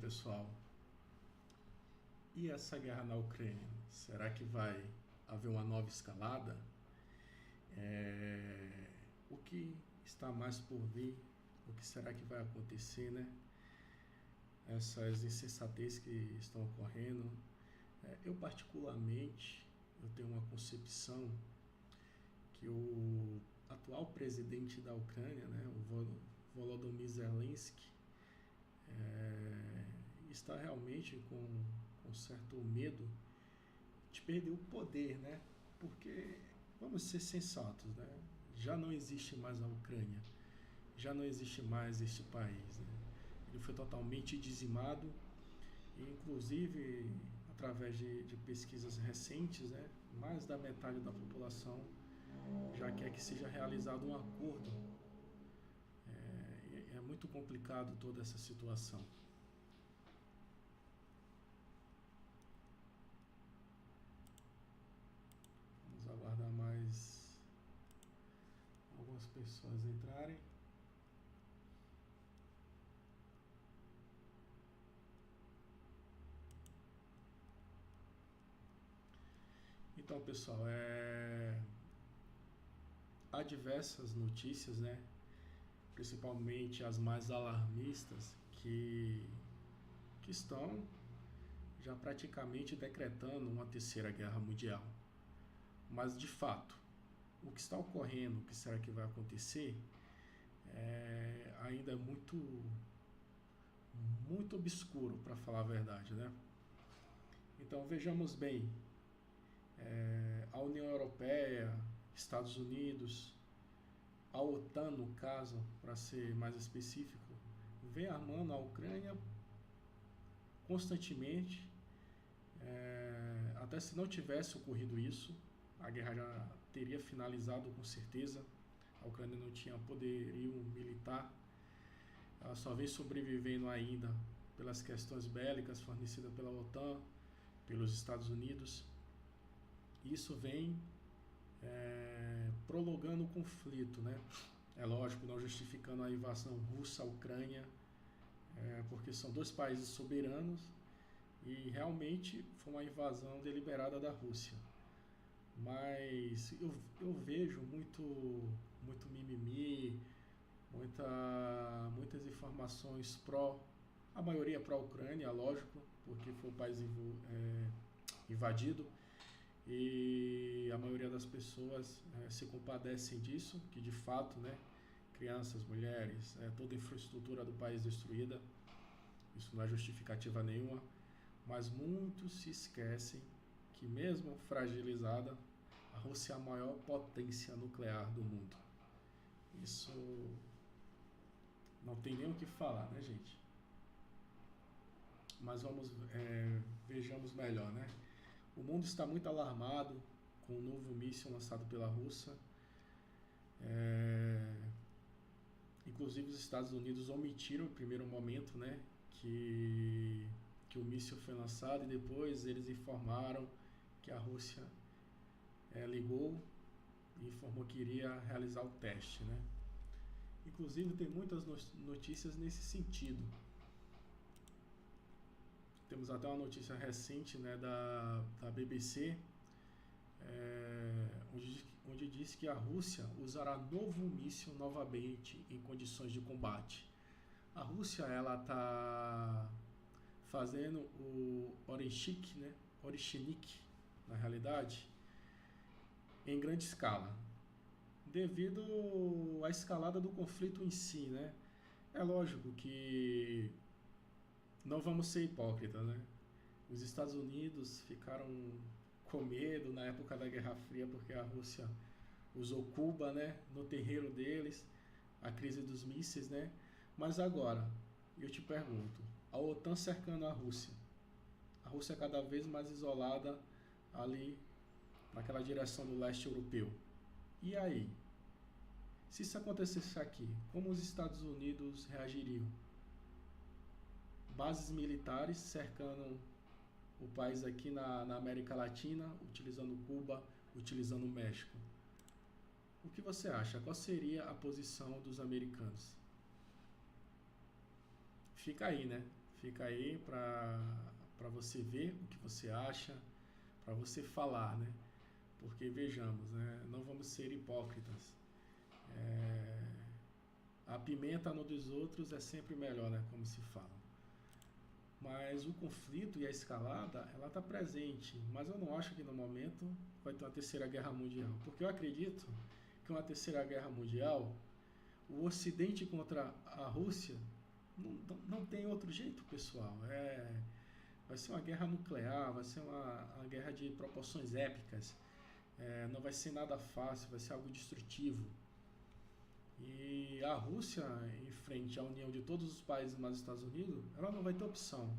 pessoal, e essa guerra na Ucrânia? Será que vai haver uma nova escalada? O que está mais por vir? O que será que vai acontecer, né? Essas insensatezes que estão ocorrendo. Eu particularmente, eu tenho uma concepção que o atual presidente da Ucrânia, né, o Volodymyr Zelensky, está realmente com certo medo de perder o poder, né? Porque, vamos ser sensatos, né? Já não existe mais a Ucrânia, já não existe mais este país, né? Ele foi totalmente dizimado, e inclusive, através de pesquisas recentes, né, mais da metade da população já quer que seja realizado um acordo. É muito complicado toda essa situação. Vamos aguardar mais algumas pessoas entrarem. Então, pessoal, há diversas notícias, né? Principalmente as mais alarmistas, que estão já praticamente decretando uma terceira guerra mundial. Mas, de fato, o que está ocorrendo, o que será que vai acontecer, ainda é muito obscuro, para falar a verdade, né? Então, vejamos bem, a União Europeia, Estados Unidos, a OTAN, no caso, para ser mais específico, vem armando a Ucrânia constantemente. Até se não tivesse ocorrido isso, a guerra já teria finalizado com certeza. A Ucrânia não tinha poderio militar, ela só vem sobrevivendo ainda pelas questões bélicas fornecidas pela OTAN, pelos Estados Unidos. Isso vem prolongando o conflito, né? É lógico, não justificando a invasão russa à Ucrânia, porque são dois países soberanos e realmente foi uma invasão deliberada da Rússia. Mas eu vejo muito mimimi, muitas informações a maioria pró-Ucrânia, lógico, porque foi o país invadido, e a maioria das pessoas se compadecem disso, que de fato, né, crianças, mulheres, toda a infraestrutura do país destruída, isso não é justificativa nenhuma, mas muitos se esquecem que mesmo fragilizada, a Rússia é a maior potência nuclear do mundo. Isso não tem nem o que falar, né, gente? Mas vejamos melhor, né? O mundo está muito alarmado com o novo míssil lançado pela Rússia. Inclusive os Estados Unidos omitiram no primeiro momento, né, que o míssil foi lançado, e depois eles informaram que a Rússia ligou e informou que iria realizar o teste, né? Inclusive tem muitas notícias nesse sentido. Temos até uma notícia recente, né, da BBC, onde diz que a Rússia usará novo míssil novamente em condições de combate. A Rússia está fazendo o Oreshnik, né, na realidade, em grande escala, devido à escalada do conflito em si, né? É lógico que não vamos ser hipócritas, né? Os Estados Unidos ficaram com medo na época da Guerra Fria, porque a Rússia usou Cuba, né, no terreiro deles, a crise dos mísseis, né? Mas agora, eu te pergunto, a OTAN cercando a Rússia é cada vez mais isolada ali naquela direção do leste europeu. E aí? Se isso acontecesse aqui, como os Estados Unidos reagiriam? Bases militares cercando o país aqui na América Latina, utilizando Cuba, utilizando o México. O que você acha? Qual seria a posição dos americanos? Fica aí, né? Fica aí para você ver o que você acha, para você falar, né? Porque vejamos, né? Não vamos ser hipócritas. A pimenta no dos outros é sempre melhor, né? Como se fala. Mas o conflito e a escalada, ela está presente. Mas eu não acho que no momento vai ter uma terceira guerra mundial. Porque eu acredito que uma terceira guerra mundial, o Ocidente contra a Rússia, não tem outro jeito, pessoal. Vai ser uma guerra nuclear, vai ser uma guerra de proporções épicas. Não vai ser nada fácil, vai ser algo destrutivo. E a Rússia, em frente à união de todos os países mais os Estados Unidos, ela não vai ter opção.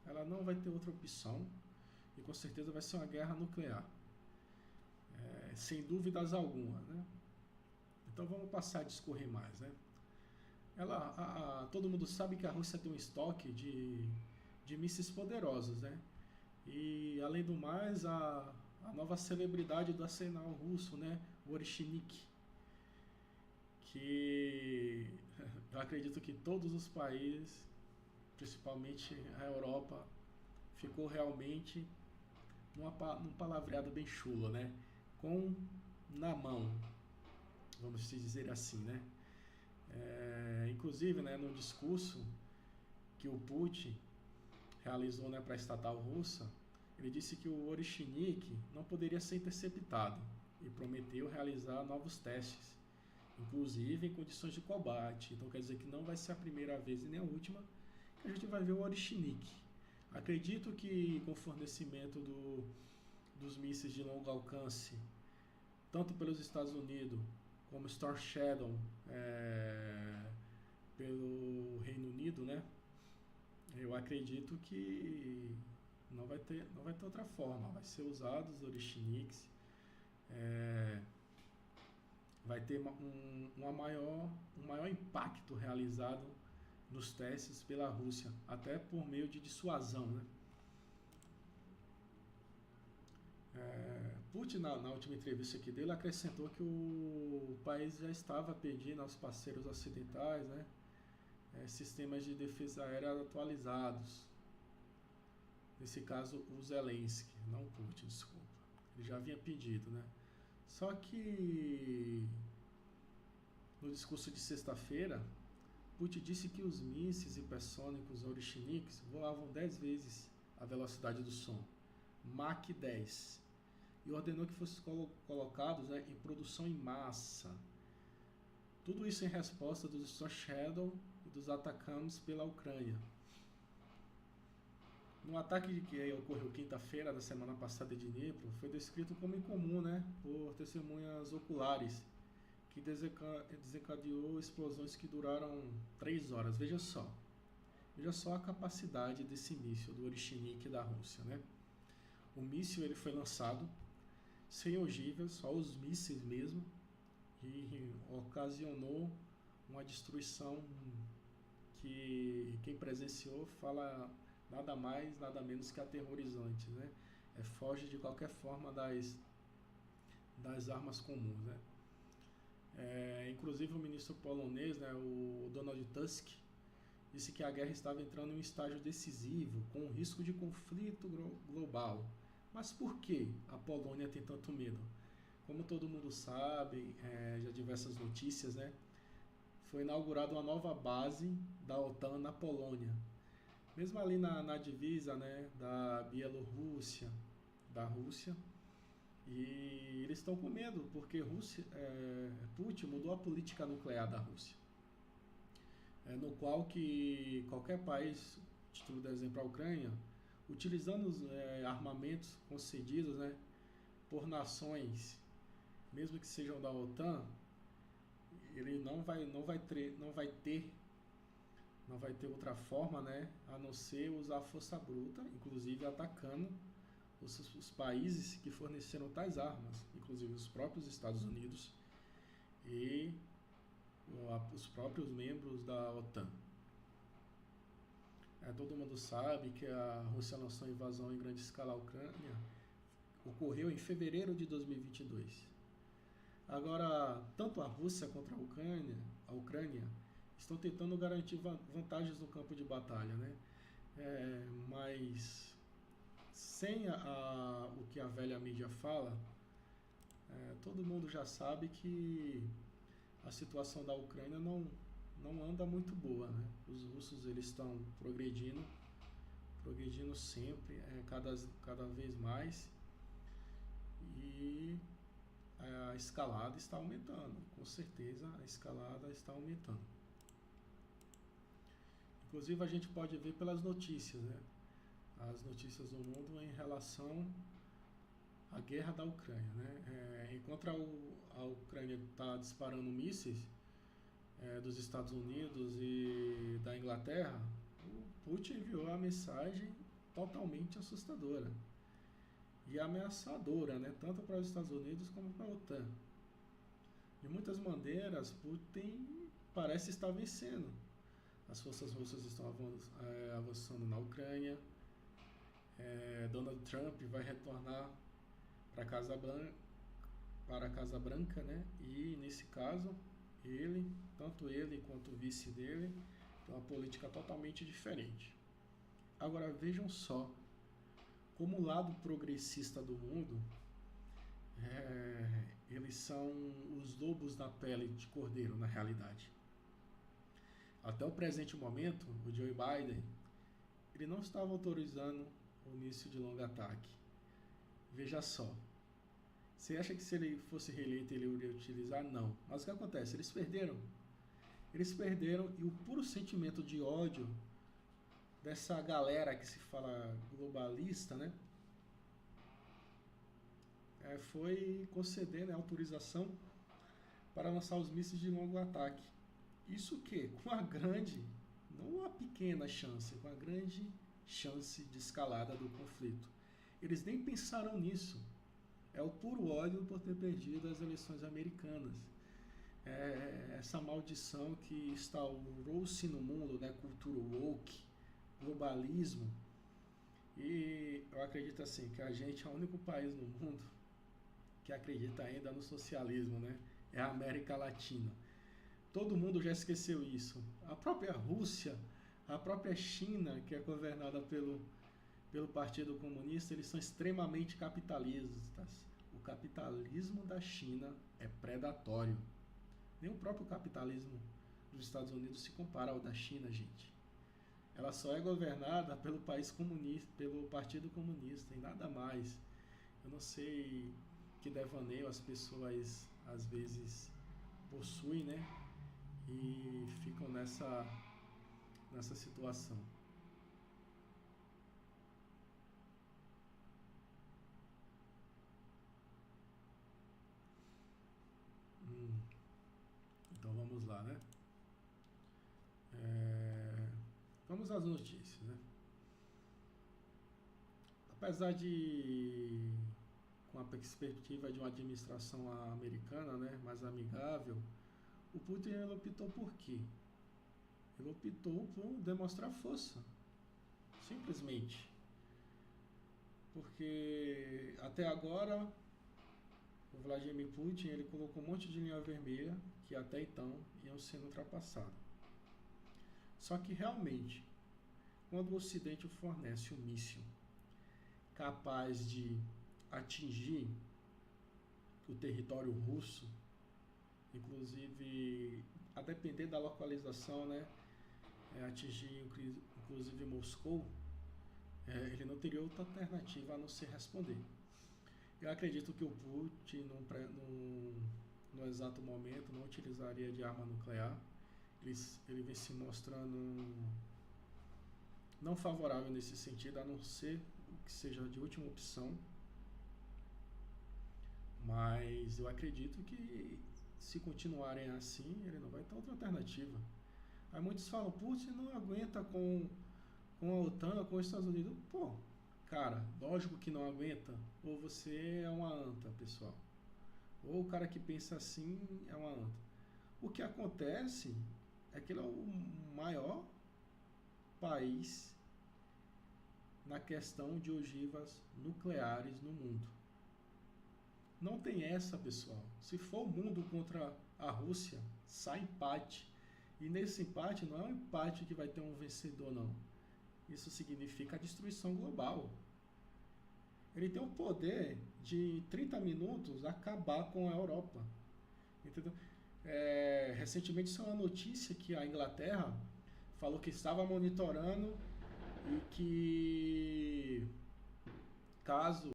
Ela não vai ter outra opção. E com certeza vai ser uma guerra nuclear. Sem dúvidas alguma, né? Então vamos passar a discorrer mais, né? Todo mundo sabe que a Rússia tem um estoque de mísseis poderosos, né? E além do mais, a nova celebridade do arsenal russo, né? O Orishnik, que eu acredito que todos os países, principalmente a Europa, ficou realmente num palavreado bem chulo, né? Com na mão, vamos dizer assim, né? Inclusive, né, no discurso que o Putin realizou, né, para a estatal russa, ele disse que o Orishnik não poderia ser interceptado e prometeu realizar novos testes, inclusive em condições de combate. Então quer dizer que não vai ser a primeira vez e nem a última que a gente vai ver o Orishnik. Acredito que com o fornecimento dos mísseis de longo alcance, tanto pelos Estados Unidos como Storm Shadow pelo Reino Unido, né? Eu acredito que não vai ter outra forma. Vai ser usado os Orishniks. Vai ter um maior impacto realizado nos testes pela Rússia, até por meio de dissuasão, né? Putin, na última entrevista aqui dele, acrescentou que o país já estava pedindo aos parceiros ocidentais, né, sistemas de defesa aérea atualizados. Nesse caso, o Zelensky, não o Putin, desculpa. Ele já havia pedido, né? Só que no discurso de sexta-feira, Putin disse que os mísseis hipersônicos Orishniks voavam 10 vezes a velocidade do som, Mach 10, e ordenou que fossem colocados, né, em produção em massa. Tudo isso em resposta dos Storm Shadow e dos atacantes pela Ucrânia. No ataque que ocorreu quinta-feira da semana passada de Dnipro, foi descrito como incomum, né, por testemunhas oculares, que desencadeou explosões que duraram 3 horas. Veja só a capacidade desse míssil do Orishnik da Rússia, né? O míssil ele foi lançado sem ogivas, só os mísseis mesmo, e ocasionou uma destruição que quem presenciou fala nada mais, nada menos que aterrorizante, né? Foge de qualquer forma das armas comuns, né? Inclusive o ministro polonês, né, o Donald Tusk, disse que a guerra estava entrando em um estágio decisivo, com um risco de conflito global. Mas por que a Polônia tem tanto medo? Como todo mundo sabe, já diversas notícias, né, foi inaugurada uma nova base da OTAN na Polônia. Mesmo ali na divisa, né, da Bielorrússia, da Rússia. E eles estão com medo, porque Putin mudou a política nuclear da Rússia. No qual que qualquer país, título de exemplo a Ucrânia, utilizando os armamentos concedidos, né, por nações, mesmo que sejam da OTAN, ele não vai ter outra forma, né, a não ser usar a força bruta, inclusive atacando os países que forneceram tais armas, inclusive os próprios Estados Unidos e os próprios membros da OTAN. Todo mundo sabe que a Rússia lançou a invasão em grande escala à Ucrânia, ocorreu em fevereiro de 2022. Agora, tanto a Rússia quanto a Ucrânia estão tentando garantir vantagens no campo de batalha, né? mas sem o que a velha mídia fala, todo mundo já sabe que a situação da Ucrânia não anda muito boa, né? Os russos eles estão progredindo sempre, cada vez mais, e a escalada está aumentando, com certeza a escalada está aumentando. Inclusive a gente pode ver pelas notícias, né? As notícias do mundo em relação à guerra da Ucrânia, né? Enquanto a Ucrânia está disparando mísseis dos Estados Unidos e da Inglaterra, o Putin enviou a mensagem totalmente assustadora e ameaçadora, né? Tanto para os Estados Unidos como para a OTAN. De muitas maneiras, Putin parece estar vencendo. As forças russas estão avançando na Ucrânia. Donald Trump vai retornar para a Casa Branca, né? E nesse caso, tanto ele quanto o vice dele, tem uma política totalmente diferente. Agora vejam só como o lado progressista do mundo, eles são os lobos na pele de cordeiro, na realidade. Até o presente momento, o Joe Biden, ele não estava autorizando o míssil de longo ataque. Veja só. Você acha que se ele fosse reeleito ele iria utilizar? Não. Mas o que acontece? Eles perderam. Eles perderam, e o puro sentimento de ódio dessa galera que se fala globalista, né? Foi conceder, né, autorização para lançar os mísseis de longo ataque. Isso que? Com a grande, não uma pequena chance, com a grande chance de escalada do conflito. Eles nem pensaram nisso. É o puro ódio por ter perdido as eleições americanas. Essa maldição que instaurou-se no mundo, né? Cultura woke, globalismo. E eu acredito assim, que a gente é o único país no mundo que acredita ainda no socialismo, né? É a América Latina. Todo mundo já esqueceu isso. A própria Rússia, a própria China, que é governada pelo Partido Comunista, eles são extremamente capitalistas. O capitalismo da China é predatório. Nem o próprio capitalismo dos Estados Unidos se compara ao da China, gente. Ela só é governada pelo país comunista, pelo Partido Comunista e nada mais. Eu não sei que devaneio as pessoas às vezes possuem, né? E ficam nessa situação. Então vamos lá, né? Vamos às notícias, né? Apesar de, com a perspectiva de uma administração americana, né, mais amigável, o Putin ele optou por quê? Ele optou por demonstrar força, simplesmente. Porque até agora o Vladimir Putin ele colocou um monte de linha vermelha que até então iam sendo ultrapassadas. Só que realmente, quando o Ocidente fornece um míssil capaz de atingir o território russo, inclusive a depender da localização, né, atingir inclusive Moscou, ele não teria outra alternativa a não ser responder. Eu acredito que o Putin, no exato momento, não utilizaria de arma nuclear. Ele vem se mostrando não favorável nesse sentido, a não ser que seja de última opção. Mas eu acredito que se continuarem assim, ele não vai ter outra alternativa. Aí muitos falam, Putin não aguenta com a OTAN, com os Estados Unidos. Pô, cara, lógico que não aguenta. Ou você é uma anta, pessoal. Ou o cara que pensa assim é uma anta. O que acontece é que ele é o maior país na questão de ogivas nucleares no mundo. Não tem essa, pessoal. Se for o mundo contra a Rússia, sai empate. E nesse empate não é um empate que vai ter um vencedor, não. Isso significa a destruição global. Ele tem o poder de, em 30 minutos, acabar com a Europa. Entendeu? Recentemente saiu uma notícia que a Inglaterra falou que estava monitorando e que, caso